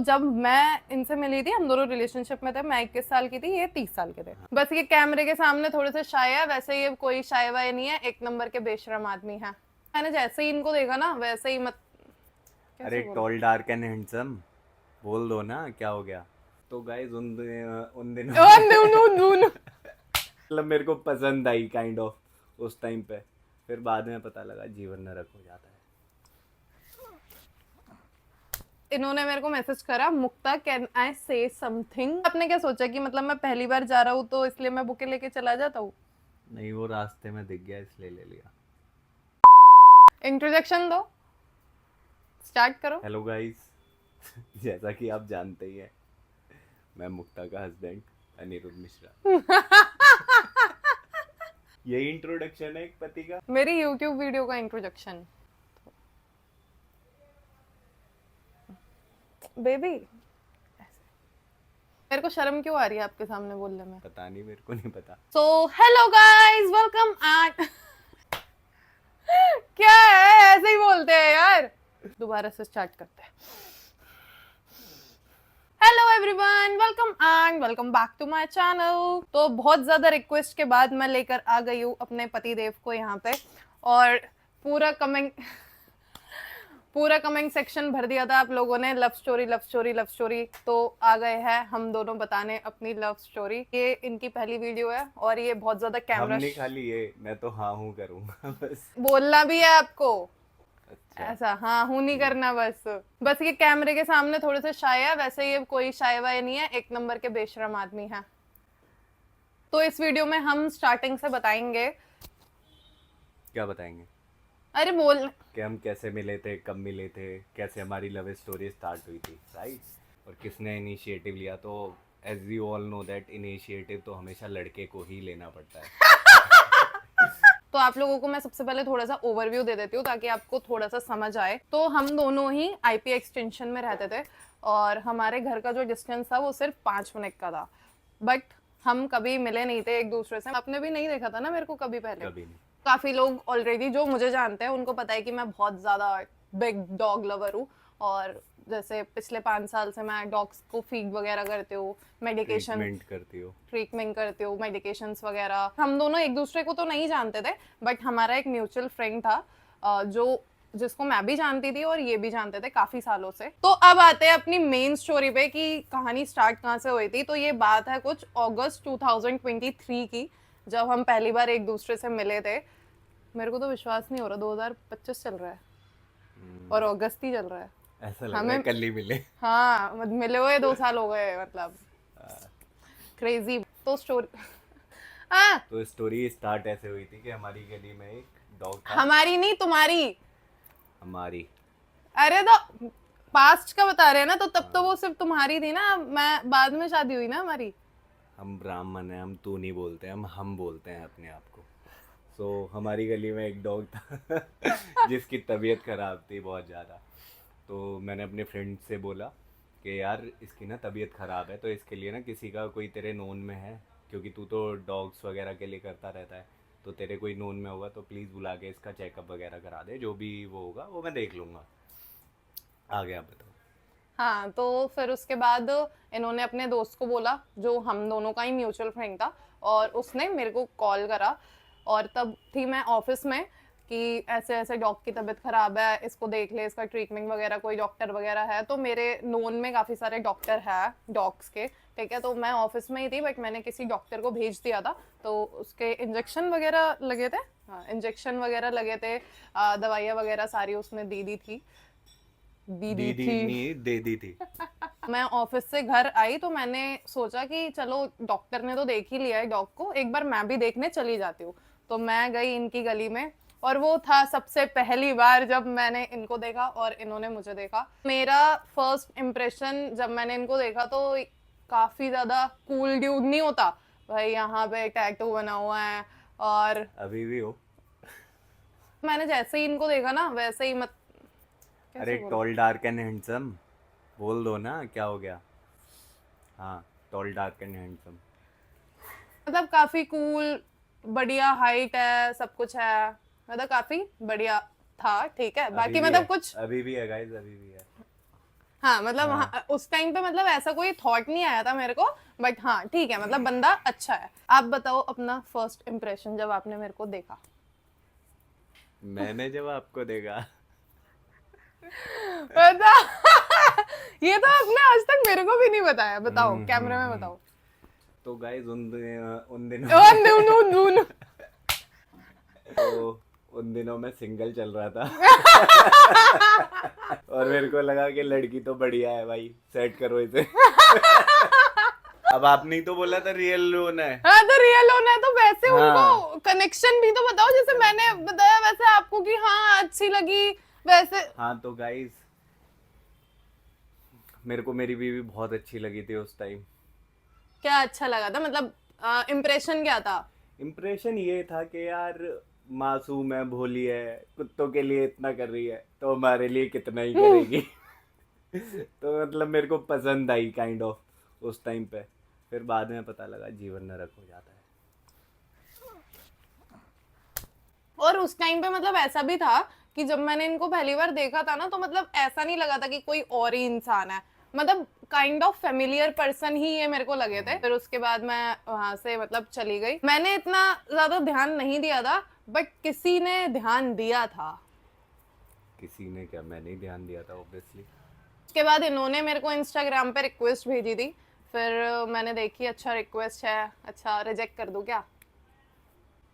जब मैं इनसे मिली थी, हम दोनों रिलेशनशिप में थे। मैं 21 साल की थी, ये 30 साल के थे। बस ये कैमरे के सामने थोड़े से शाय है, वैसे ये कोई शाय वाय नहीं है, एक नंबर के बेशरम आदमी है। मैंने जैसे ही इनको देखा ना वैसे ही अरे टॉल डार्क एंड हैंडसम बोल दो ना, क्या हो गया। तो गाइस उन दिनों मतलब मेरे को पसंद आई काइंड ऑफ उस टाइम पे। फिर बाद में पता लगा जीवन नरक हो जाता है। इन्होंने मेरे को मैसेज करा, मुक्ता कैन आई से समथिंग। आपने क्या सोचा कि मतलब मैं पहली बार जा रहा हूँ तो इसलिए मैं बुके लेके चला जाता हूँ? नहीं, वो रास्ते में दिख गया इसलिए ले लिया। इंट्रोडक्शन दो, स्टार्ट करो। Hello guys. जैसा कि आप जानते ही हैं, मैं मुक्ता का हस्बैंड अनिरुद्ध मिश्रा। यही इंट्रोडक्शन है एक पति का। मेरी यूट्यूब वीडियो का इंट्रोडक्शन। बेबी, मेरे को शर्म क्यों आ रही है आपके सामने बोलने में? पता नहीं, मेरे को नहीं पता। So hello guys, welcome. क्या है, ऐसे ही बोलते हैं यार। दोबारा से स्टार्ट करते हैं। Hello everyone, welcome back to my channel. तो बहुत ज्यादा रिक्वेस्ट के बाद मैं लेकर आ गई हूँ अपने पति देव को यहाँ पे, और पूरा कमेंट सेक्शन भर दिया था आप लोगों ने, love story love story love story. तो आ गए हैं हम दोनों बताने अपनी लव स्टोरी। ये इनकी पहली वीडियो है और ये बहुत ज्यादा हम कैमरा नहीं, खाली ये मैं तो हाँ हूँ करूँगा बस। बोलना भी है आपको। अच्छा। ऐसा हाँ हूं नहीं करना, बस ये कैमरे के सामने थोड़े से शाय है, वैसे ये कोई शाय वाय नहीं है, एक नंबर के बेशरम आदमी है। तो इस वीडियो में हम स्टार्टिंग से बताएंगे। क्या बताएंगे? अरे बोल। कि हम कैसे मिले थे, कब मिले थे, कैसे हमारी लव स्टोरी स्टार्ट हुई थी, राइट। और किसने इनिशिएटिव लिया। तो as you all know that initiative तो हमेशा लड़के को ही लेना पड़ता है। तो आप लोगों को मैं सबसे पहले थोड़ा सा ओवरव्यू दे देती हूँ ताकि आपको थोड़ा सा समझ आए। तो हम दोनों ही आईपी एक्सटेंशन में रहते थे और हमारे घर का जो डिस्टेंस था वो सिर्फ 5 मिनट का था। बट हम कभी मिले नहीं थे एक दूसरे से। आपने भी नहीं देखा था ना मेरे को कभी पहले। कभी नहीं। काफी लोग ऑलरेडी जो मुझे जानते हैं उनको पता है कि मैं बहुत ज्यादा बिग डॉग लवर हूँ। और जैसे पिछले 5 साल से मैं डॉग्स को फीड वगैरह करती हूँ, मेडिकेशन ट्रीटमेंट करती हो। ट्रीटमेंट करती हूँ, मेडिकेशंस वगैरह। हम दोनों एक दूसरे को तो नहीं जानते थे, बट हमारा एक म्यूचुअल फ्रेंड था जो जिसको मैं भी जानती थी और ये भी जानते थे काफी सालों से। तो अब आते हैं अपनी मेन स्टोरी पे कि कहानी स्टार्ट कहाँ से हुई थी। तो ये बात है कुछ अगस्त 2023 की, जब हम पहली बार एक दूसरे से मिले थे। मेरे को तो विश्वास नहीं हो रहा, 2025 चल रहा है और अगस्त ही चल रहा है। ऐसा लग रहा है हमें कल ही मिले। हाँ मिले हुए 2 साल हो गए, मतलब क्रेजी। तो स्टोरी हाँ, तो स्टोरी स्टार्ट ऐसे हुई थी कि हमारी गली में एक डॉग था। हमारी नहीं तुम्हारी। हमारी। अरे तो पास्ट का बता रहे हैं ना, तो तब तो हाँ, वो सिर्फ तुम्हारी थी ना, मैं बाद में शादी हुई ना हमारी। हम ब्राह्मण हैं, हम तू नहीं बोलते, हम बोलते हैं अपने आप को। सो हमारी गली में एक डॉग था जिसकी तबीयत ख़राब थी बहुत ज़्यादा। तो मैंने अपने फ्रेंड से बोला कि यार इसकी ना तबीयत ख़राब है, तो इसके लिए ना किसी का कोई तेरे नोन में है, क्योंकि तू तो डॉग्स वगैरह के लिए करता रहता है, तो तेरे कोई नोन में होगा तो प्लीज़ बुला के इसका चेकअप वगैरह करा दे, जो भी वो होगा वो मैं देख लूँगा। आ गया, बताओ। हाँ, तो फिर उसके बाद इन्होंने अपने दोस्त को बोला, जो हम दोनों का ही म्यूचुअल फ्रेंड था, और उसने मेरे को कॉल करा। और तब थी मैं ऑफिस में कि ऐसे ऐसे डॉग की तबीयत खराब है, इसको देख ले, इसका ट्रीटमेंट वगैरह, कोई डॉक्टर वगैरह है। तो मेरे नोन में काफ़ी सारे डॉक्टर हैं डॉग्स के, ठीक है। तो मैं ऑफिस में ही थी, बट मैंने किसी डॉक्टर को भेज दिया था। तो उसके इंजेक्शन वगैरह लगे थे, हाँ इंजेक्शन वगैरह लगे थे, दवाइयाँ वगैरह सारी उसने दे दी थी, दी दी दीदी थी। नहीं, दे दी थी। मैं ऑफिस से घर आई तो मैंने सोचा कि चलो डॉक्टर ने तो देख ही लिया है डॉग को, एक बार मैं भी देखने चली जाती हूँ। तो मैं गई इनकी गली में, और वो था सबसे पहली बार जब मैंने इनको देखा और इन्होंने मुझे देखा। मेरा फर्स्ट इम्प्रेशन जब मैंने इनको देखा तो काफी ज्यादा कूल ड्यूड नहीं होता भाई, यहाँ पे टैटू बना हुआ है। और अभी भी हो। मैंने जैसे ही इनको देखा ना वैसे ही मत कैसे अरे बोलूं, टॉल डार्क एंड हैंडसम बोल दो ना, क्या हो गया। हाँ, टॉल डार्क एंड हैंडसम। मतलब काफी कूल, बढ़िया हाइट है, सब कुछ है, मतलब काफी बढ़िया था, ठीक है। अभी बाकी भी मतलब है। कुछ अभी भी है गाइस, अभी भी है। हाँ मतलब हाँ, उस टाइम पे मतलब ऐसा कोई थॉट नहीं आया था मेरे को, बट हाँ ठीक है, मतलब बंदा अच्छा है। आप बताओ अपना फर्स्ट इम्प्रेशन जब आपने मेरे को देखा। मैंने जब आपको देखा, बता ये तो आपने आज तक मेरे को भी नहीं बताया, बताओ कैमरे में हम्म। बताओ। तो गाइस उन दिनों ओ, नू नू नू नू। तो उन दिनों मैं सिंगल चल रहा था। और मेरे को लगा कि लड़की तो बढ़िया है भाई, सेट करो इसे। अब आपने ही तो बोला था रियल लोन है। हाँ तो रियल होना है तो वैसे हाँ उनको कनेक्शन भी तो बताओ, जैसे मैंने बताया वैसे आपको कि हाँ अच्छी लगी वैसे। हाँ तो गाइस, मेरे को मेरी बीवी बहुत अच्छी लगी थी उस टाइम। क्या अच्छा लगा था, मतलब इम्प्रेशन क्या था? इम्प्रेशन ये था कि यार मासूम है, भोली है, कुत्तों के लिए इतना कर रही है तो हमारे लिए कितना ही करेगी। तो मतलब मेरे को पसंद आई काइंड ऑफ उस टाइम पे। फिर बाद में पता लगा जीवन नरक हो जाता है। और उस टाइम पे मतलब ऐसा भी था कि जब मैंने इनको पहली बार देखा था ना, तो मतलब ऐसा नहीं लगा था कि कोई और ही इंसान है, मतलब काइंड ऑफ फेमिलियर पर्सन ही ये मेरे को लगे थे। फिर उसके बाद मैं वहां से मतलब चली गई, मैंने इतना ज्यादा ध्यान नहीं दिया था, बट किसी ने ध्यान दिया था। किसी ने क्या, मैंने ही ध्यान दिया था ऑब्वियसली। उसके बाद इन्होंने मेरे को इंस्टाग्राम पे रिक्वेस्ट भेजी थी, फिर मैंने देखी अच्छा रिक्वेस्ट है, अच्छा रिजेक्ट कर दूं क्या।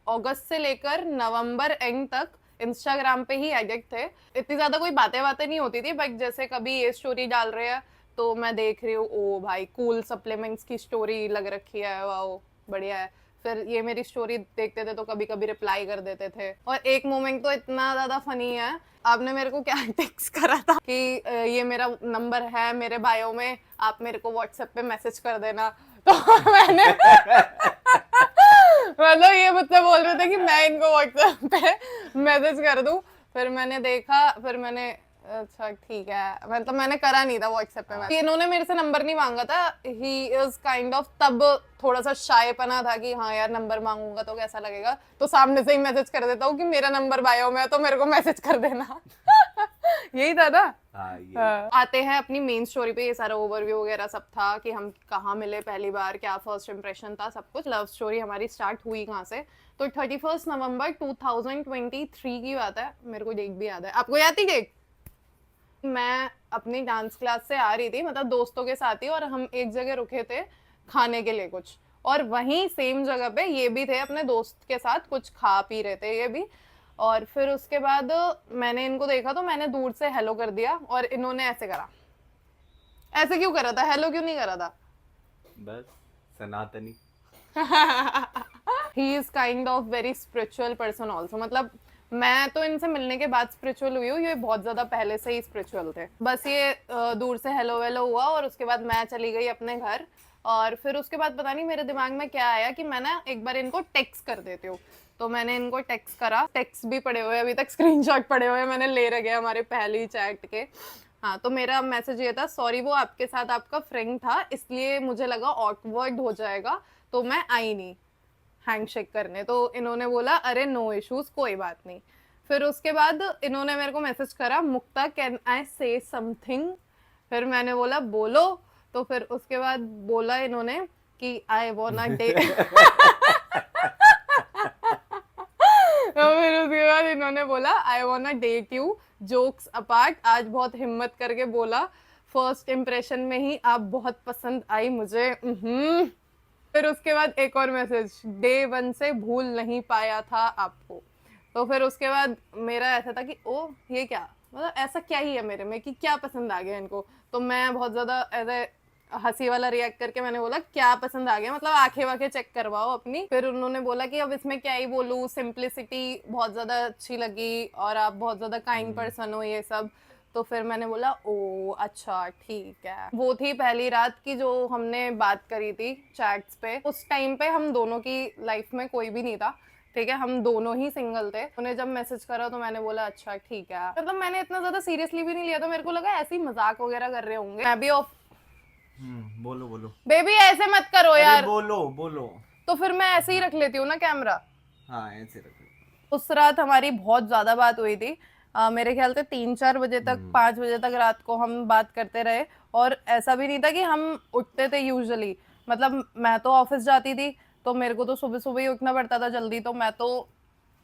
अगस्त से लेकर नवंबर एंड तक इंस्टाग्राम पे ही एडिक्ट थे। इतनी ज्यादा कोई बातें बातें नहीं होती थी, बट जैसे कभी ये स्टोरी डाल रहे हैं तो मैं देख रही हूँ, ओ भाई कूल सप्लीमेंट्स की स्टोरी लग रखी है, वाओ बढ़िया है। फिर ये मेरी स्टोरी देखते थे तो कभी कभी रिप्लाई कर देते थे। और एक मोमेंट तो इतना ज्यादा फनी है, आपने मेरे को क्या टेक्स्ट करा था कि ये मेरा नंबर है मेरे बायो में, आप मेरे को व्हाट्सएप पे मैसेज कर देना। तो मैंने मतलब ये मुझसे बोल रहे थे कि मैं इनको व्हाट्सएप पे मैसेज कर दूं। फिर मैंने देखा, फिर मैंने अच्छा ठीक है, मतलब मैंने करा नहीं था व्हाट्सएप पे। मैं इन्होंने मेरे से नंबर नहीं मांगा था, ही इज काइंड ऑफ, तब थोड़ा सा शायपना था कि हाँ यार नंबर मांगूंगा तो कैसा लगेगा, तो सामने से ही मैसेज कर देता हूँ कि मेरा नंबर बायो में है तो मेरे को मैसेज कर देना। यही था ना। हाँ ये आते हैं अपनी मेन स्टोरी पे, ये सारा ओवरव्यू वगैरह सब था कि हम कहाँ मिले पहली बार, क्या फर्स्ट इंप्रेशन था, सब कुछ। लव स्टोरी हमारी स्टार्ट हुई कहाँ से, तो 31 नवंबर 2023 की बात है, मेरे को डेट भी याद है। आपको याद थी डेट? मैं अपनी डांस क्लास से आ रही थी, मतलब दोस्तों के साथ ही, और हम एक जगह रुके थे खाने के लिए कुछ, और वहीं सेम जगह पे ये भी थे अपने दोस्त के साथ, कुछ खा पी रहे थे ये भी। और फिर उसके बाद मैंने इनको देखा तो मैंने दूर से हेलो कर दिया, और इन्होंने ऐसे करा। ऐसे क्यों करा था, हेलो क्यों नहीं करा था? बस सनातनी। He is kind of very spiritual person also, मतलब मैं तो इनसे मिलने के बाद स्पिरिचुअल हुई हूँ, ये बहुत ज्यादा पहले से ही स्पिरिचुअल थे। बस ये दूर से हेलो वेलो हुआ, और उसके बाद मैं चली गई अपने घर। और फिर उसके बाद पता नहीं मेरे दिमाग में क्या आया कि मैं ना एक बार इनको टेक्स्ट कर देती हूँ। तो मैंने इनको टेक्स्ट करा, टेक्स्ट भी पड़े हुए अभी तक, स्क्रीनशॉट पड़े हुए मैंने ले रखे हमारे पहली चैट के। हाँ तो मेरा मैसेज ये था, सॉरी वो आपके साथ आपका फ्रेंड था इसलिए मुझे लगा ऑकवर्ड हो जाएगा तो मैं आई नहीं हैंडशेक करने। तो इन्होंने बोला अरे नो इश्यूज, कोई बात नहीं। फिर उसके बाद इन्होंने मेरे को मैसेज करा, मुक्ता कैन आई से समथिंग। फिर मैंने बोला बोलो। तो फिर उसके बाद बोला इन्होंने कि आई वांट डे। तो फिर उसके बाद इन्होंने बोला I want date you, jokes apart, आज बहुत हिम्मत करके बोला, फर्स्ट इम्प्रेशन में ही आप बहुत पसंद आई मुझे। फिर उसके बाद एक और मैसेज, डे 1 से भूल नहीं पाया था आपको। तो फिर उसके बाद मेरा ऐसा था कि ओ ये क्या, मतलब ऐसा क्या ही है मेरे में कि क्या पसंद आ गया इनको। तो मैं बहुत ज्यादा ऐसे हंसी वाला रिएक्ट करके मैंने बोला क्या पसंद आ गया, मतलब आंखें वाखें चेक करवाओ अपनी। फिर उन्होंने बोला कि अब इसमें क्या ही बोलूं, सिंप्लिसिटी बहुत ज्यादा अच्छी लगी और आप बहुत ज्यादा काइंड पर्सन हो ये सब। तो फिर मैंने बोला ओ अच्छा ठीक है। वो थी पहली रात की जो हमने बात करी थी चैट्स पे। उस टाइम पे हम दोनों की लाइफ में कोई भी नहीं था, ठीक है, हम दोनों ही सिंगल थे। उन्हें जब मैसेज करा तो मैंने बोला अच्छा ठीक है, मतलब मैंने इतना ज्यादा सीरियसली भी नहीं लिया था, मेरे को लगा ऐसे ही मजाक वगैरह कर रहे होंगे। मैं भी ऑफ बोलो बोलो। बेबी ऐसे मत करो अरे यार। बोलो बोलो। तो फिर मैं ऐसे ही रख लेती हूँ ना कैमरा। हाँ ऐसे रखो। उस रात हमारी बहुत ज्यादा बात हुई थी। मेरे ख्याल से 3-4 बजे तक 5 बजे तक रात को हम बात करते रहे। और ऐसा भी नहीं था कि हम उठते थे यूजुअली, मतलब मैं तो ऑफिस जाती थी तो मेरे को तो सुबह सुबह ही उठना पड़ता था जल्दी, तो मैं तो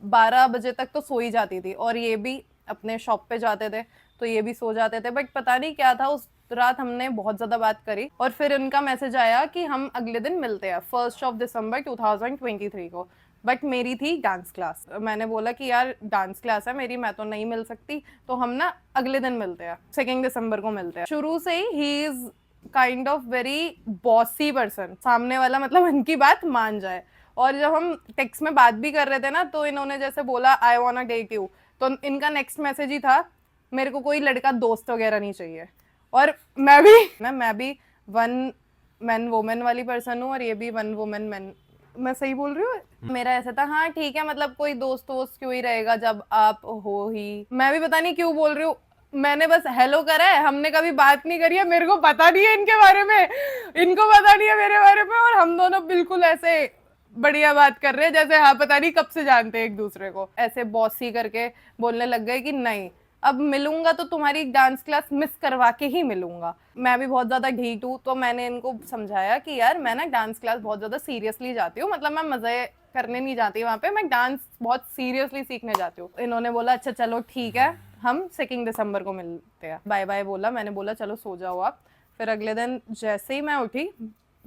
12 बजे तक तो सो ही जाती थी, और ये भी अपने शॉप पे जाते थे तो ये भी सो जाते थे। बट पता नहीं क्या था, उस रात हमने बहुत ज्यादा बात करी और फिर उनका मैसेज आया कि हम अगले दिन मिलते हैं 1 दिसंबर 2023 को। बट मेरी थी डांस क्लास, मैंने बोला कि यार डांस क्लास है मेरी, मैं तो नहीं मिल सकती, तो हम ना अगले दिन मिलते हैं, 2 दिसंबर को मिलते हैं। शुरू से he is kind of very bossy person, सामने वाला मतलब इनकी बात मान जाए। और जब हम टेक्स्ट में बात भी कर रहे थे ना, तो इन्होंने जैसे बोला आई वांट डेट यू, तो इनका नेक्स्ट मैसेज ही था मेरे को कोई लड़का दोस्त वगैरह नहीं चाहिए। और मैं भी वन मैन वुमेन वाली पर्सन हूँ, और ये भी वन वुमेन मैन, मैं सही बोल रही हूँ? मेरा ऐसा था हाँ ठीक है, मतलब कोई दोस्त वोस्त क्यों ही रहेगा जब आप हो ही। मैं भी पता नहीं क्यों बोल रही हूँ, मैंने बस हेलो करा है, हमने कभी बात नहीं करी है, मेरे को पता नहीं है इनके बारे में, इनको पता नहीं है मेरे बारे में, और हम दोनों बिल्कुल ऐसे बढ़िया बात कर रहे हैं जैसे हाँ पता नहीं कब से जानते हैं एक दूसरे को। ऐसे बॉसी करके बोलने लग गए कि नहीं अब मिलूंगा तो तुम्हारी डांस क्लास मिस करवा के ही मिलूंगा। मैं भी बहुत ज्यादा ढीठ हूँ, तो मैंने इनको समझाया कि यार मैं ना डांस क्लास बहुत ज्यादा सीरियसली जाती हूँ, मतलब मैं मजे करने नहीं जाती वहाँ पे, मैं डांस बहुत सीरियसली सीखने जाती हूँ। इन्होंने बोला अच्छा चलो ठीक है, हम 2 दिसंबर को मिलते हैं, बाय बाय बोला। मैंने बोला चलो सो जाओ आप। फिर अगले दिन जैसे ही मैं उठी,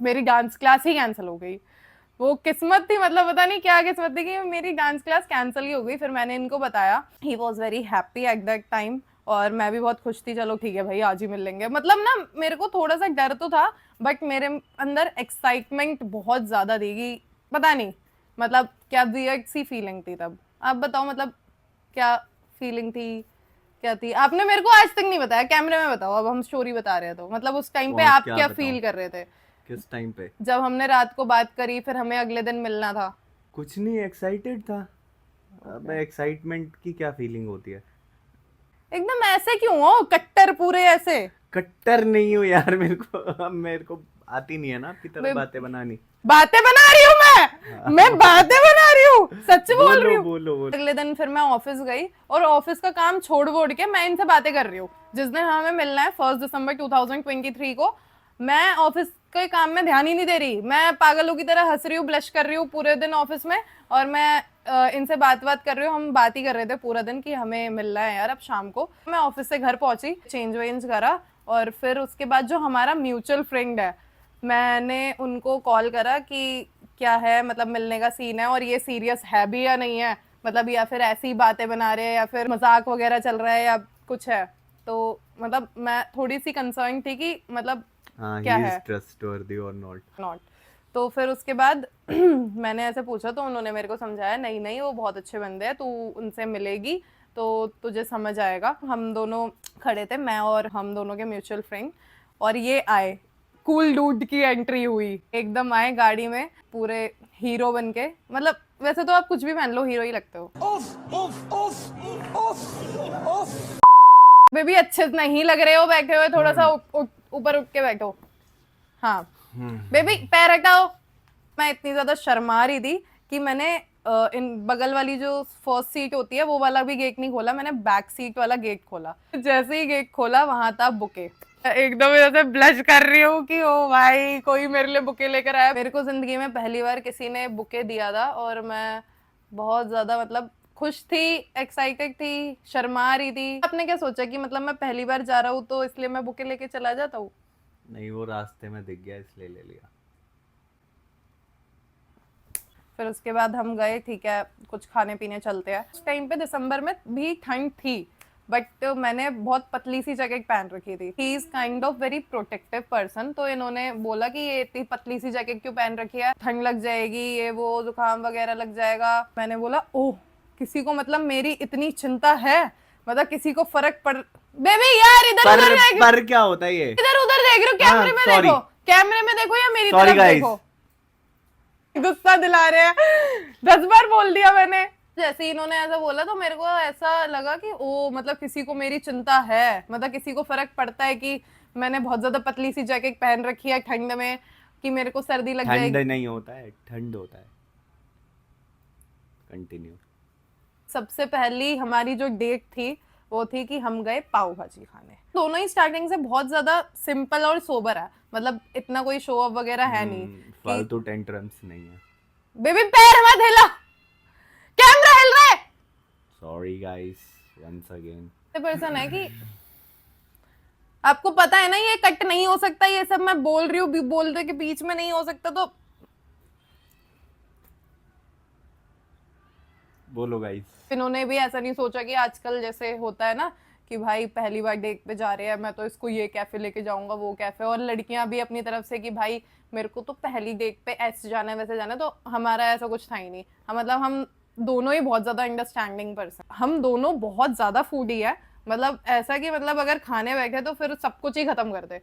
मेरी डांस क्लास ही कैंसिल हो गई। वो किस्मत थी, मतलब पता नहीं क्या किस्मत थी कि मेरी डांस क्लास कैंसिल ही हो गई। फिर मैंने इनको बताया, he was very happy at that time, और मैं भी बहुत खुश थी, चलो ठीक है भाई आज ही मिल लेंगे। मतलब ना मेरे को थोड़ा सा डर तो था, बट मेरे अंदर एक्साइटमेंट बहुत ज्यादा थी कि पता नहीं मतलब क्या वियर्ड सी फीलिंग थी तब। आप बताओ मतलब क्या फीलिंग थी, क्या थी? आपने मेरे को आज तक नहीं बताया, कैमरे में बताओ, अब हम स्टोरी बता रहे हैं तो मतलब उस टाइम पे आप क्या फील कर रहे थे? किस टाइम पे? जब हमने रात को बात करी फिर हमें अगले दिन मिलना था। कुछ नहीं, एक्साइटेड था। अब एक्साइटमेंट की क्या फीलिंग होती है? एकदम ऐसे क्यों हो कट्टर पूरे ऐसे? कट्टर नहीं हूँ यार, मेरे को आती नहीं है ना आपकी तरह बातें बनानी। बातें बना रही हूँ मैं बातें बना रही हूँ, सच बोल रही हूँ। बोलो। अगले दिन फिर मैं ऑफिस गई, और ऑफिस का काम छोड़ वोड़ के मैं इनसे बातें कर रही हूँ। जिस दिन हमें मिलना है 1 दिसंबर 2023 को, मैं ऑफिस के काम में ध्यान ही नहीं दे रही, मैं पागलों की तरह हंस रही हूँ, ब्लश कर रही हूँ पूरे दिन ऑफिस में, और मैं इनसे बात कर रही हूँ। हम बात ही कर रहे थे पूरा दिन कि हमें मिलना है यार अब शाम को। मैं ऑफिस से घर पहुंची, चेंज वेंज करा, और फिर उसके बाद जो हमारा म्यूचुअल फ्रेंड है, मैंने उनको कॉल करा कि क्या है, मतलब मिलने का सीन है और ये सीरियस है भी या नहीं है, मतलब या फिर ऐसी बातें बना रहे हैं या फिर मजाक वगैरह चल रहा है या कुछ है। तो मतलब मैं थोड़ी सी कंसर्न थी कि मतलब क्या है, ट्रस्टवर्दी और नॉट। तो फिर उसके बाद मैंने ऐसे पूछा तो उन्होंने मेरे को समझाया नहीं नहीं वो बहुत अच्छे बंदे हैं, तू उनसे मिलेगी तो तुझे समझ आएगा। हम दोनों खड़े थे, मैं और हम दोनों के म्यूचुअल फ्रेंड, और ये आए, कूल डूड की एंट्री हुई, एकदम आए गाड़ी में पूरे हीरो बन के। मतलब वैसे तो आप कुछ भी पहन लो हीरो ही लगते हो। बेबी अच्छे नहीं लग रहे हो बैठे हुए, थोड़ा सा ऊपर उठ के बैठो। हाँ बेबी पैर हटाओ। मैं इतनी ज्यादा शर्मा रही थी कि मैंने इन बगल वाली जो फर्स्ट सीट होती है वो वाला भी गेट नहीं खोला, मैंने बैक सीट वाला गेट खोला। जैसे ही गेट खोला वहां था बुके। एकदम ऐसे ब्लश कर रही हूँ कि ओ भाई कोई मेरे लिए बुके लेकर आया। मेरे को जिंदगी में पहली बार किसी ने बुके दिया था, और मैं बहुत ज्यादा मतलब खुश थी, एक्साइटेड थी, शर्मा रही थी। आपने क्या सोचा कि मतलब मैं पहली बार जा रहा हूँ तो इसलिए मैं बुके लेके चला जाता हूँ? नहीं, वो रास्ते में दिख गया इसलिए ले लिया। फिर उसके बाद हम गए, ठीक है कुछ खाने पीने चलते हैं। उस टाइम पे दिसंबर में भी ठंड थी, बट मैंने बहुत पतली सी जैकेट पहन रखी थी। He is kind of very protective person, तो इन्होंने बोला कि ये इतनी पतली सी जैकेट क्यों पहन रखी है, ठंड लग जाएगी, ये वो जुकाम वगैरह लग जाएगा। मैंने बोला ओह किसी को मतलब मेरी इतनी चिंता है, मतलब किसी को फर्क पड़। बेबी यार इधर उधर पर क्या होता है ये? इधर उधर देख रहे हो, कैमरे में देखो, कैमरे में देखो या मेरी तरफ देखो। गुस्सा दिला रहे हैं, 10 बार बोल दिया मैंने। जैसे ही इन्होंने ऐसा बोला तो मेरे को ऐसा लगा कि ओ मतलब किसी को मेरी चिंता है, मतलब किसी को फर्क पड़ता है कि मैंने बहुत ज्यादा पतली सी जैकेट पहन रखी है ठंड में, कि मेरे को सर्दी लग जाएगी। ठंड नहीं होता है, ठंड होता है। कंटिन्यू। सबसे पहली हमारी जो डेट थी वो थी कि हम गए पाव भाजी खाने। दोनों ही स्टार्टिंग से बहुत ज्यादा सिंपल और सोबर है, मतलब इतना कोई शो ऑफ वगैरह है नहीं कि फालतू टेंट्रम्स नहीं है। बेबी पैर मत हिला, कैमरा हिल रहा है। Sorry guys once again. Person है कि आपको पता है ना ये कट नहीं हो सकता, ये सब मैं बोल रही हूँ, बोलने के बीच में नहीं हो सकता, तो बोलो गाइस। इन्होंने भी ऐसा नहीं सोचा कि आजकल जैसे होता है ना कि भाई पहली बार डेट पे जा रहे हैं, मैं तो इसको ये कैफे लेके जाऊंगा, वो कैफे, और लड़कियां भी अपनी तरफ से कि भाई मेरे को तो पहली डेट पे ऐसे जाना है वैसे जाना है। तो हमारा ऐसा कुछ था ही नहीं। मतलब हम दोनों ही बहुत ज्यादा अंडरस्टैंडिंग पर्सन, हम दोनों बहुत ज्यादा फूडी है, मतलब ऐसा कि मतलब अगर खाने बैठे तो फिर सब कुछ ही खत्म कर दे,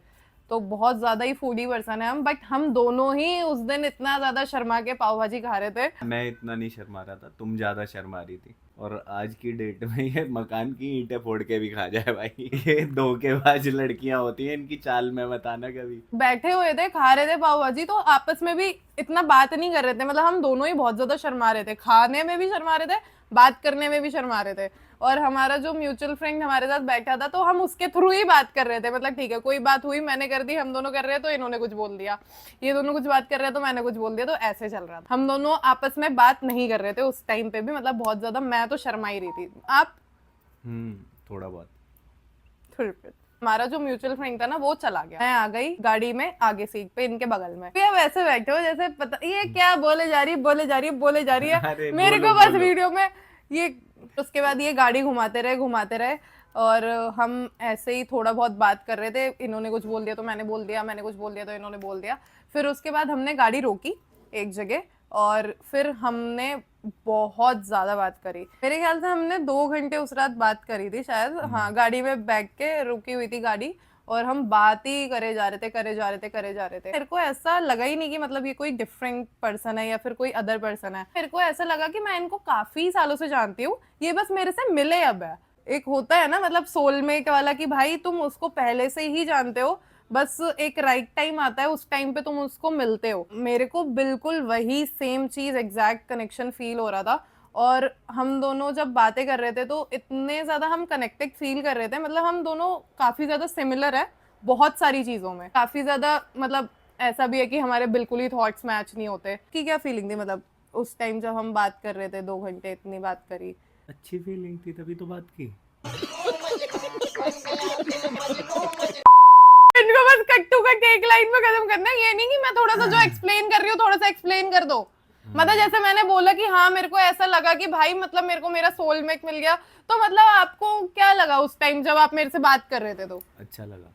तो बहुत ज्यादा ही फूडी पर्सन है हम। बट हम दोनों ही उस दिन इतना ज्यादा शर्मा के पाव भाजी खा रहे थे। मैं इतना नहीं शर्मा रहा था, तुम ज्यादा शर्मा रही थी। और आज की डेट में ये मकान की ईंटें फोड़ के भी खा जाए भाई। ये धोखेबाज लड़कियां होती हैं, इनकी चाल में मत आना कभी। बैठे हुए थे, खा रहे थे पाव भाजी, तो आपस में भी इतना बात नहीं कर रहे थे, मतलब हम दोनों ही बहुत ज्यादा शर्मा रहे थे, खाने में भी शर्मा रहे थे, बात करने में भी शर्मा रहे थे। और हमारा जो म्यूचुअल फ्रेंड हमारे साथ बैठा था, तो हम उसके थ्रू ही बात कर रहे थे, मतलब ठीक है कोई बात हुई मैंने कर दी, हम दोनों कर रहे हैं तो इन्होंने कुछ बोल दिया, ये दोनों कुछ बात कर रहे हैं तो मैंने कुछ बोल दिया, तो ऐसे चल रहा था। हम दोनों आपस में बात नहीं कर रहे थे उस टाइम पे भी, मतलब बहुत ज्यादा मैं तो शर्मा ही रही थी। आप थोड़ा बहुत। हमारा जो म्यूचुअल फ्रेंड था ना वो चला गया, मैं आ गई गाड़ी में आगे सीट पे इनके बगल में। ये वैसे बैठे हो जैसे पता ये क्या बोले जा रही है, बोले जा रही है, बोले जा रही है, मेरे को बस वीडियो में ये। उसके बाद ये गाड़ी घुमाते रहे और हम ऐसे ही थोड़ा बहुत बात कर रहे थे, इन्होंने कुछ बोल दिया तो मैंने बोल दिया, मैंने कुछ बोल दिया तो इन्होंने बोल दिया। फिर उसके बाद हमने गाड़ी रोकी एक जगह और फिर हमने बहुत ज्यादा बात करी। मेरे ख्याल से हमने 2 घंटे उस रात बात करी थी शायद, हाँ, गाड़ी में बैठ के रुकी हुई थी गाड़ी और हम बात ही करे जा रहे थे। मेरे को ऐसा लगा ही नहीं कि मतलब ये कोई डिफरेंट पर्सन है या फिर कोई अदर पर्सन है। मेरे को ऐसा लगा कि मैं इनको काफी सालों से जानती हूँ, ये बस मेरे से मिले अब है। एक होता है ना मतलब सोलमेट वाला कि भाई तुम उसको पहले से ही जानते हो, बस एक राइट टाइम आता है, उस टाइम पे तुम उसको मिलते हो। मेरे को बिल्कुल वही सेम चीज एग्जैक्ट कनेक्शन फील हो रहा था। और हम दोनों जब बातें कर रहे थे तो इतने ज्यादा हम कनेक्टेड फील कर रहे थे, मतलब हम दोनों काफी ज्यादा सिमिलर है बहुत सारी चीजों में, काफी ज्यादा। मतलब ऐसा भी है कि हमारे बिल्कुल ही थॉट्स मैच नहीं होते। कि क्या फीलिंग थी मतलब उस टाइम जब हम बात कर रहे थे, 2 घंटे इतनी बात करी। अच्छी फीलिंग थी तभी तो बात की। इनको बस कट टू कट एक लाइन में खत्म करना है, ये नहीं कि मैं थोड़ा सा जो एक्सप्लेन कर रही हूँ थोड़ा सा एक्सप्लेन कर दो। मतलब जैसे मैंने बोला कि हाँ मेरे को ऐसा लगा कि भाई मतलब मेरे को मेरा सोलमेट मिल गया, तो मतलब आपको क्या लगा उस टाइम जब आप मेरे से बात कर रहे थे? तो अच्छा लगा।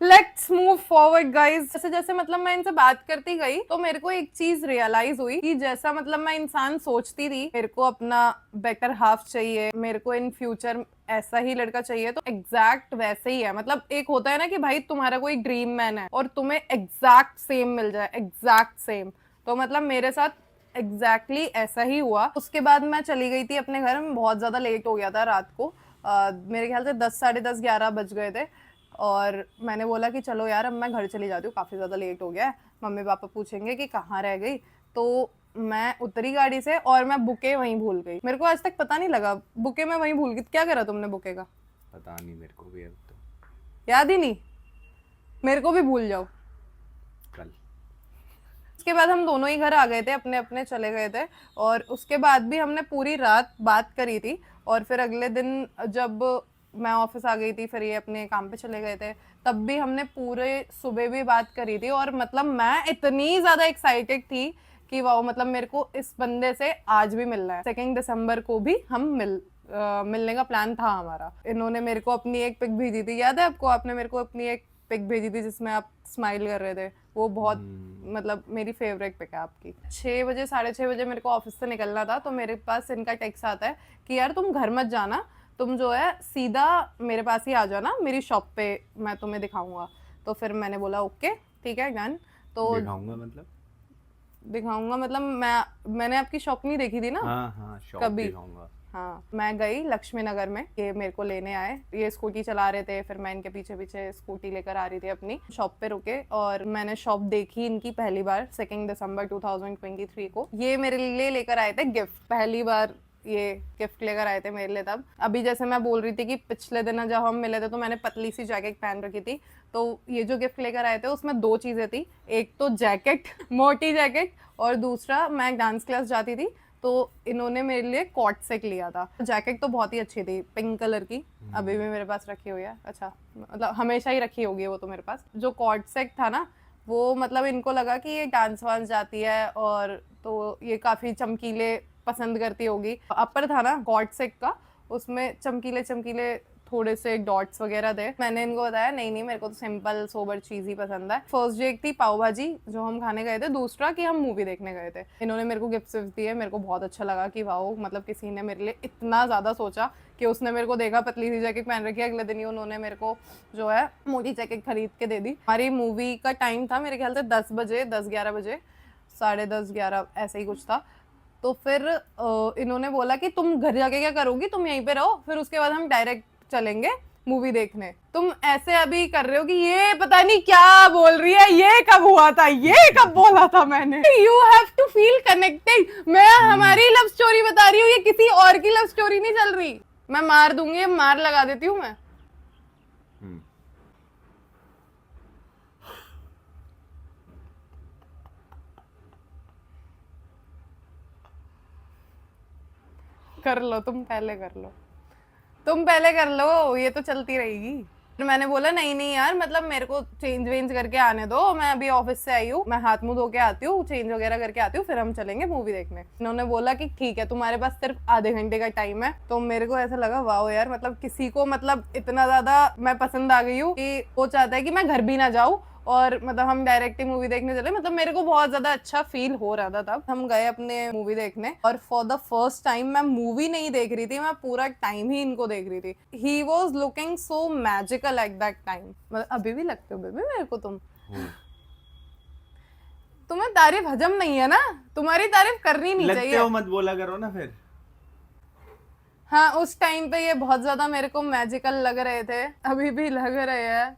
Let's move forward guys. जैसे जैसे मतलब मैं इनसे बात करती गई तो मेरे को एक चीज रियलाइज हुई कि जैसा मतलब मैं इंसान सोचती थी मेरे को अपना बेटर हाफ चाहिए, मेरे को इन फ्यूचर ऐसा ही लड़का चाहिए, तो एग्जैक्ट वैसे ही है। मतलब एक होता है ना कि भाई तुम्हारा कोई ड्रीम मैन है और तुम्हें एग्जैक्ट सेम मिल जाए, एग्जैक्ट सेम, तो मतलब मेरे साथ एग्जैक्टली ऐसा ही हुआ। उसके बाद मैं चली गई थी अपने घर में, बहुत ज्यादा लेट हो गया था रात को, मेरे ख्याल से 10, साढ़े 10, 11 बज गए थे। और मैंने बोला कि चलो यार अब मैं घर चली जाती हूँ, काफ़ी ज़्यादा लेट हो गया है, मम्मी पापा पूछेंगे कि कहाँ रह गई। तो मैं उतरी गाड़ी से और मैं बुके वहीं भूल गई। मेरे को आज तक पता नहीं लगा बुके मैं वहीं भूल गई। क्या करा तुमने बुके का? पता नहीं मेरे को भी, अब तो याद ही नहीं। मेरे को भी भूल जाओ। कल उसके बाद हम दोनों ही घर आ गए थे, अपने अपने चले गए थे। और उसके बाद भी हमने पूरी रात बात करी थी। और फिर अगले दिन जब मैं ऑफिस आ गई थी, फिर ये अपने काम पे चले गए थे, तब भी हमने पूरे सुबह भी बात करी थी। और मतलब मैं इतनी ज्यादा एक्साइटेड थी कि वाह, मतलब मेरे को इस बंदे से आज भी मिलना है। 2 दिसंबर को भी हम मिलने का प्लान था हमारा। इन्होंने मेरे को अपनी एक पिक भेजी थी, याद है आपको? आपने मेरे को अपनी एक पिक भेजी थी जिसमें आप स्माइल कर रहे थे, वो बहुत मतलब मेरी फेवरेट पिक है आपकी। 6 बजे, 6:30 बजे मेरे को ऑफिस से निकलना था, तो मेरे पास इनका टेक्स्ट आता है कि यार तुम घर मत जाना, तुम जो है सीधा मेरे पास ही आ जाना, मेरी शॉप पे मैं तुम्हें दिखाऊंगा। तो फिर मैंने बोला ओके ठीक है डन। तो दिखाऊंगा मतलब मैंने आपकी शॉप नहीं देखी थी ना? हाँ हाँ, शॉप कभी दिखाऊंगा। हाँ, मैं गई लक्ष्मी नगर में, ये मेरे को लेने आए, ये स्कूटी चला रहे थे, फिर मैं इनके पीछे पीछे स्कूटी लेकर आ रही थी अपनी। शॉप पे रुके और मैंने शॉप देखी इनकी पहली बार 2 दिसंबर 2023 को। ये मेरे लिए लेकर आए थे गिफ्ट, पहली बार ये गिफ्ट लेकर आए थे मेरे लिए तब। अभी जैसे मैं बोल रही थी कि पिछले दिन जब हम मिले थे तो मैंने पतली सी जैकेट पहन रखी थी, तो ये जो गिफ्ट लेकर आए थे उसमें 2 चीज़ें थी, एक तो जैकेट मोटी जैकेट, और दूसरा मैं डांस क्लास जाती थी तो इन्होंने मेरे लिए कॉट सेट लिया था। जैकेट तो बहुत ही अच्छी थी, पिंक कलर की, अभी भी मेरे पास रखी हुई है। अच्छा, मतलब हमेशा ही रखी होगी वो तो मेरे पास। जो कॉट सेट था ना, वो मतलब इनको लगा कि ये डांस वांस जाती है और तो ये काफ़ी चमकीले पसंद करती होगी। अपर था ना कॉट सेट का, उसमें चमकीले चमकीले थोड़े से डॉट्स वगैरह थे। मैंने इनको बताया नहीं नहीं, मेरे को तो सिंपल सोबर चीज ही पसंद है। फर्स्ट डे एक थी पाव भाजी जो हम खाने गए थे, दूसरा कि हम मूवी देखने गए थे। इन्होंने मेरे को गिफ्ट दिए, मेरे को बहुत अच्छा लगा कि वाओ, मतलब किसी ने मेरे लिए इतना ज्यादा सोचा कि उसने मेरे को देखा पतली सी जैकेट पहन रखी है, अगले दिन ही उन्होंने मेरे को जो है मोटी जैकेट खरीद के दे दी। हमारी मूवी का टाइम था मेरे ख्याल से 10 बजे, 10-11 बजे, 10:30-11 ऐसे ही कुछ था। तो फिर इन्होंने बोला कि तुम घर जाके क्या करोगी, तुम यहीं पे रहो, फिर उसके बाद हम डायरेक्ट चलेंगे मूवी देखने। तुम ऐसे अभी कर रहे हो कि ये पता नहीं क्या बोल रही है, ये कब हुआ था, ये कब बोला था मैंने। You have to feel connected. मैं हमारी लव स्टोरी बता रही हूँ, ये किसी और की लव स्टोरी नहीं चल रही। मैं मार दूंगी, मार लगा देती हूँ मैं। कर लो, तुम पहले कर लो, तुम पहले कर लो, ये तो चलती रहेगी। फिर मैंने बोला नहीं नहीं यार, मतलब मेरे को चेंज वेंज करके आने दो, मैं अभी ऑफिस से आई हूँ, मैं हाथ मुंह धो के आती हूँ, चेंज वगैरह करके आती हूँ, फिर हम चलेंगे मूवी देखने। इन्होंने बोला कि ठीक है, तुम्हारे पास सिर्फ आधे घंटे का टाइम है। तो मेरे को ऐसा लगा वाओ यार, मतलब किसी को मतलब इतना ज्यादा मैं पसंद आ गई हूँ कि वो चाहता है कि मैं घर भी ना जाऊँ और मतलब हम डायरेक्ट ही मूवी देखने चले। मतलब मेरे को बहुत ज्यादा अच्छा फील हो रहा था तब। हम गए अपने मूवी देखने और फॉर द फर्स्ट टाइम मैं मूवी नहीं देख रही थी, मैं पूरा टाइम ही इनको देख रही थी। He was looking so magical at that time. मतलब अभी भी लगते हो बेबी मेरे को तुम। तुम्हें तारीफ हजम नहीं है ना, तुम्हारी तारीफ करनी नहीं लगते चाहिए। हो मत बोला करो ना फिर। हाँ, उस टाइम पे ये बहुत ज्यादा मेरे को मैजिकल लग रहे थे, अभी भी लग रहे हैं।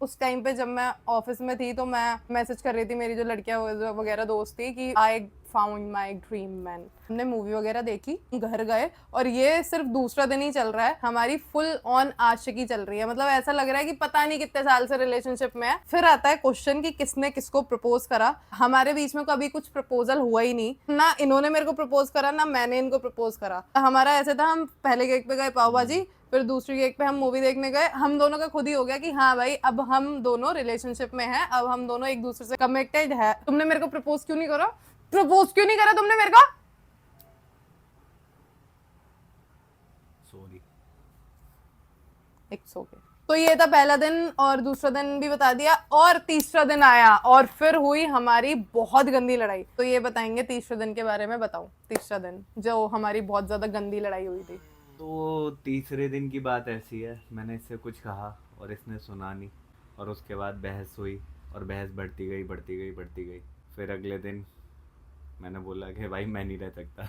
उस टाइम पे जब मैं ऑफिस में थी तो मैं मैसेज कर रही थी मेरी जो लड़कियां वगैरह दोस्त थी कि I found my dream man. हमने मूवी वगैरह देखी, घर गए, और ये सिर्फ दूसरा दिन ही चल रहा है, हमारी फुल ऑन आशिकी चल रही है। मतलब ऐसा लग रहा है कि पता नहीं कितने साल से रिलेशनशिप में है। फिर आता है क्वेश्चन कि किसने किसको प्रपोज करा। हमारे बीच में कभी कुछ प्रपोजल हुआ ही नहीं, ना इन्होंने मेरे को प्रपोज करा ना मैंने इनको प्रपोज करा। हमारा ऐसे था, हम पहले केक पे गए पाव भाजी, फिर दूसरी केक पे हम मूवी देखने गए। हम दोनों का खुद ही हो गया कि हाँ भाई, अब हम दोनों रिलेशनशिप में हैं, अब हम दोनों एक दूसरे से कनेक्टेड है। तुमने मेरे को प्रपोज क्यों नहीं करा, प्रपोज क्यों नहीं करा तुमने मेरे को? सॉरी। It's okay. तो ये था पहला दिन, और दूसरा दिन भी बता दिया, और तीसरा दिन आया और फिर हुई हमारी बहुत गंदी लड़ाई। तो ये बताएंगे तीसरे दिन के बारे में। बताओ तीसरा दिन जो हमारी बहुत ज्यादा गंदी लड़ाई हुई थी। तो तीसरे दिन की बात ऐसी है, मैंने इससे कुछ कहा और इसने सुना नहीं, और उसके बाद बहस हुई और बहस बढ़ती गई बढ़ती गई बढ़ती गई। फिर अगले दिन मैंने बोला कि भाई मैं नहीं रह सकता।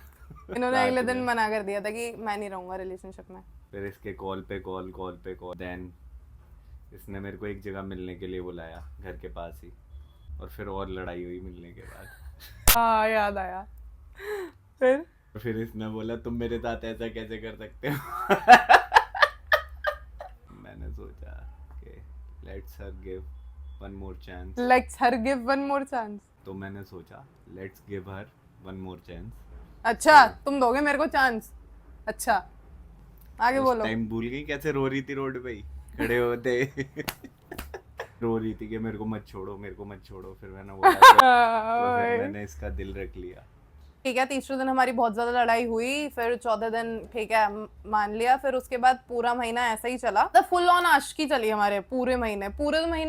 इन्होंने रात अगले दिन में। मना कर दिया था कि मैं नहीं रहूंगा रिलेशनशिप में। फिर इसके कॉल पे कॉल, कॉल पे कॉल, देन इसने मेरे को एक जगह मिलने के लिए बुलाया घर के पास ही, और फिर और लड़ाई हुई मिलने के बाद। हाँ, याद आया। फिर इसने बोला तुम मेरे साथ ऐसा कैसे कर सकते हो। मैंने सोचा कि let's her give one more chance. Let's her give one more chance. तो मैंने सोचा let's give her one more chance. अच्छा, तुम दोगे मेरे को चांस? अच्छा, आगे उस बोलो। टाइम भूल गई कैसे रो रही थी रोड पे ही खड़े होते। रो रही थी कि मेरे को मत छोड़ो, मेरे को मत छोड़ो। फिर मैंने बोला तो फिर मैंने इसका दिल रख लिया। ठीक है, तीसरे दिन हमारी बहुत ज्यादा लड़ाई हुई। फिर चौथे दिन ठीक है मान लिया। फिर उसके बाद पूरा महीना ऐसा ही चला, तो फुल ऑन आशिकी चली हमारे पूरे महीने।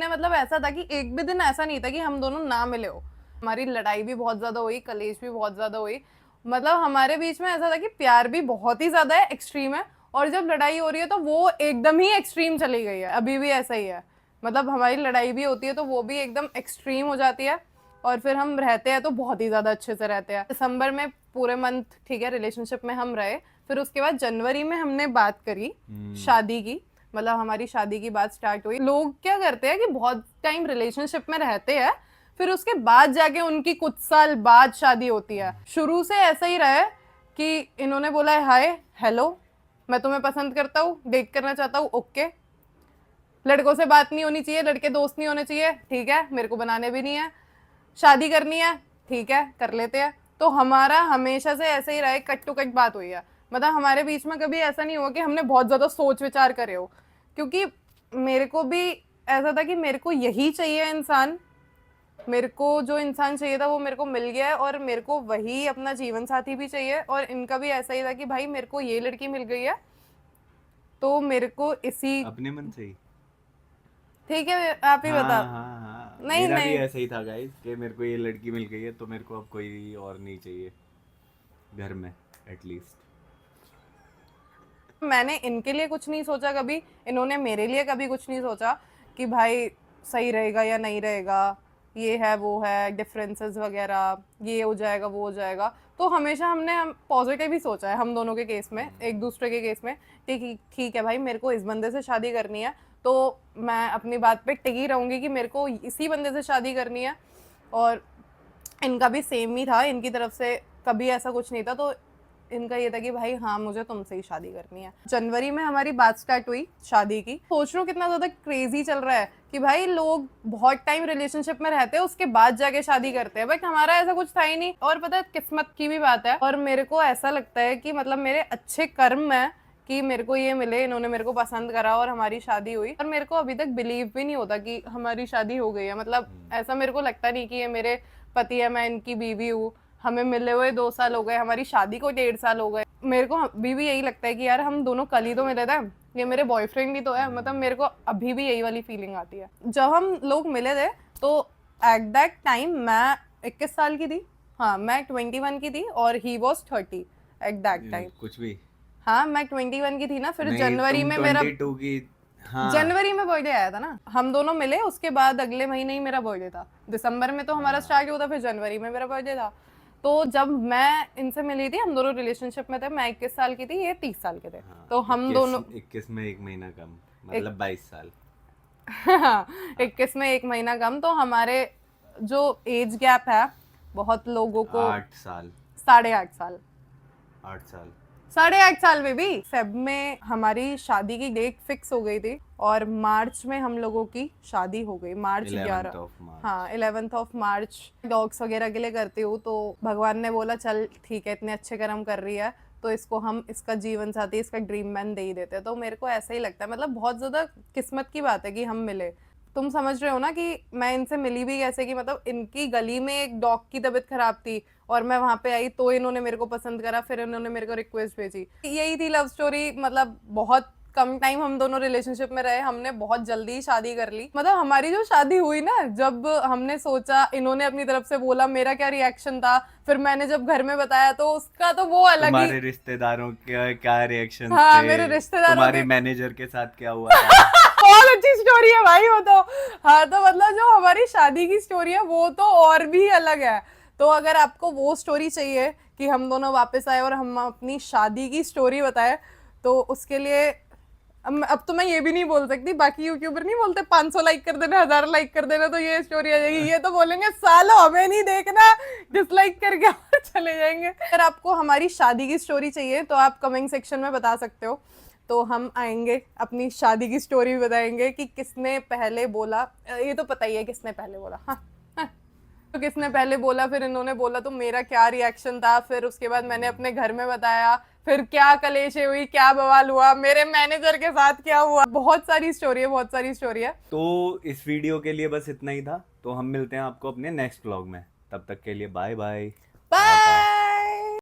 मतलब ऐसा था कि एक भी दिन ऐसा नहीं था कि हम दोनों ना मिले हो। हमारी लड़ाई भी बहुत ज्यादा हुई, कलेश भी बहुत ज्यादा हुई। मतलब हमारे बीच में ऐसा था कि प्यार भी बहुत ही ज्यादा है, एक्सट्रीम है, और जब लड़ाई हो रही है तो वो एकदम ही एक्सट्रीम चली गई है। अभी भी ऐसा ही है, मतलब हमारी लड़ाई भी होती है तो वो भी एकदम एक्सट्रीम हो जाती है। और फिर हम रहते हैं तो बहुत ही ज्यादा अच्छे से रहते हैं। दिसंबर में पूरे मंथ ठीक है रिलेशनशिप में हम रहे, फिर उसके बाद जनवरी में हमने बात करी शादी की, मतलब हमारी शादी की बात स्टार्ट हुई। लोग क्या करते हैं कि बहुत टाइम रिलेशनशिप में रहते हैं, फिर उसके बाद जाके उनकी कुछ साल बाद शादी होती है। शुरू से ऐसा ही रहा है कि इन्होंने बोला है हाय हेलो मैं तुम्हें पसंद करता हूँ, डेट करना चाहता हूँ, ओके। लड़कों से बात नहीं होनी चाहिए, लड़के दोस्त नहीं होने चाहिए, ठीक है, मेरे को बनाने भी नहीं है। शादी करनी है, ठीक है, कर लेते हैं। तो हमारा हमेशा से ऐसे ही रहा है, कट टू कट बात हुई है। मतलब हमारे बीच में कभी ऐसा नहीं हुआ कि हमने बहुत ज़्यादा सोच विचार करे हो, क्योंकि मेरे को भी ऐसा था कि मेरे को यही चाहिए इंसान, मेरे को जो इंसान चाहिए था वो मेरे को मिल गया है, और मेरे को वही अपना जीवन साथी भी चाहिए। और इनका भी ऐसा ही था कि भाई मेरे को ये लड़की मिल गई है तो मेरे को इसी, अपने मन से ही। ठीक है आप ही बता। हाँ, नहीं मेरा भी नहीं, ऐसा ही था गाइस कि मेरे को ये लड़की मिल गई है तो मेरे को अब कोई और नहीं चाहिए घर में, एटलीस्ट। मैंने इनके लिए कुछ नहीं सोचा कभी, इन्होंने मेरे लिए कभी कुछ नहीं सोचा कि भाई सही रहेगा या नहीं रहेगा, ये है वो है, डिफरेंसेस वगैरह, ये हो जाएगा वो हो जाएगा। तो हमेशा हमने हम पॉजिटिव ही सोचा है हम दोनों के केस में, एक दूसरे के केस में, कि ठीक है भाई मेरे को इस बंदे से शादी करनी है तो मैं अपनी बात पे टिकी रहूँगी कि मेरे को इसी बंदे से शादी करनी है। और इनका भी सेम ही था, इनकी तरफ से कभी ऐसा कुछ नहीं था। तो इनका ये था कि भाई हाँ मुझे तुमसे ही शादी करनी है। जनवरी में हमारी बात स्टार्ट हुई शादी की। सोच रहा हूँ कितना ज़्यादा क्रेजी चल रहा है कि भाई लोग बहुत टाइम रिलेशनशिप में रहते हैं उसके बाद जाके शादी करते हैं, बट हमारा ऐसा कुछ था ही नहीं। और पता है किस्मत की भी बात है, और मेरे को ऐसा लगता है कि मतलब मेरे अच्छे कर्म है कि मेरे को ये मिले, इन्होंने मेरे को पसंद करा और हमारी शादी हुई। और मेरे को अभी तक बिलीव भी नहीं होता कि हमारी शादी हो गई है। मतलब ऐसा मेरे को लगता नहीं कि ये मेरे पति है, मैं इनकी बीवी हूँ, हमें मिले हुए 2 साल हो गए, हमारी शादी को 1.5 साल हो गए। मेरे को अभी भी यही लगता है कि यार हम दोनों कल ही तो मिले थे, ये मेरे बॉयफ्रेंड ही तो है। मतलब मेरे को अभी भी यही वाली फीलिंग आती है। जब हम लोग मिले थे तो एट दैट टाइम मैं 21 साल की थी, हाँ मैं 21 की थी और he was 30 at that time. कुछ भी हाँ मैं 21 की थी ना, फिर नहीं, जनवरी तुम में मेरा 22 की। हाँ, जनवरी में बर्थडे आया था ना, हम दोनों मिले उसके बाद अगले महीने ही मेरा बर्थडे था। दिसंबर में तो हमारा स्टार्ट हुआ था, फिर जनवरी में मेरा बर्थडे था। तो जब मैं इनसे मिली थी हम दोनों रिलेशनशिप में थे, मैं 21 साल की थी, ये 30 साल के थे। हाँ, तो हम दोनों 21 में 1 महीना कम, मतलब 22 साल। 21 में 1 महीना कम। तो हमारे जो एज गैप है बहुत लोगों को 8 साल, 8.5 साल, 8 साल। 8.5 साल में भी। फेब में हमारी शादी की डेट फिक्स हो गई थी और मार्च में हम लोगों की शादी हो गई, मार्च 11। 11th of March। हाँ 11th ऑफ मार्च। डॉग्स वगैरह के लिए करती हूँ तो भगवान ने बोला चल ठीक है इतने अच्छे कर्म कर रही है तो इसको हम इसका जीवन साथी, इसका ड्रीम मैन दे ही देते हैं। तो मेरे को ऐसा ही लगता है, मतलब बहुत ज़्यादा किस्मत की बात है कि हम मिले। तुम समझ रहे हो ना कि मैं इनसे मिली भी कैसे, कि मतलब इनकी गली में एक डॉग की तबीयत खराब थी और मैं वहां पे आई तो इन्होंने मेरे को पसंद करा, फिर इन्होंने मेरे को रिक्वेस्ट भेजी। यही थी लव स्टोरी। मतलब बहुत कम टाइम हम दोनों रिलेशनशिप में रहे, हमने बहुत जल्दी ही शादी कर ली। मतलब हमारी जो शादी हुई ना, जब हमने सोचा, इन्होंने अपनी तरफ से बोला, मेरा क्या रिएक्शन था, फिर मैंने जब घर में बताया तो उसका तो वो अलग ही। तुम्हारे रिश्तेदारों के क्या रिएक्शन हाँ, थे? मेरे रिश्तेदारों तुम्हारे के- मैनेजर के साथ क्या हुआ था? बहुत अच्छी स्टोरी है भाई वो तो। हाँ तो मतलब जो हमारी शादी की स्टोरी है वो तो और भी अलग है। तो अगर आपको वो स्टोरी चाहिए कि हम दोनों वापस आए और हम अपनी शादी की स्टोरी बताए, तो उसके लिए अब तो मैं ये भी नहीं बोल सकती, बाकी यूट्यूबर नहीं बोलते 500 लाइक कर देना, 1000 लाइक कर देना तो ये स्टोरी आ जाएगी। ये तो बोलेंगे सालो हमें नहीं देखना, डिसलाइक करके और चले जाएंगे। अगर आपको हमारी शादी की स्टोरी चाहिए तो आप कमेंट सेक्शन में बता सकते हो, तो हम आएंगे अपनी शादी की स्टोरी बताएंगे कि किसने पहले बोला। ये तो पता ही है किसने पहले बोला। हाँ, हाँ। तो किसने पहले बोला, फिर इन्होंने बोला तो मेरा क्या रिएक्शन था, फिर उसके बाद मैंने अपने घर में बताया, फिर क्या कलेशे हुई, क्या बवाल हुआ, मेरे मैनेजर के साथ क्या हुआ। बहुत सारी स्टोरी है, बहुत सारी स्टोरी है। तो इस वीडियो के लिए बस इतना ही था। तो हम मिलते हैं आपको अपने नेक्स्ट व्लॉग में, तब तक के लिए बाय बाय। बाय।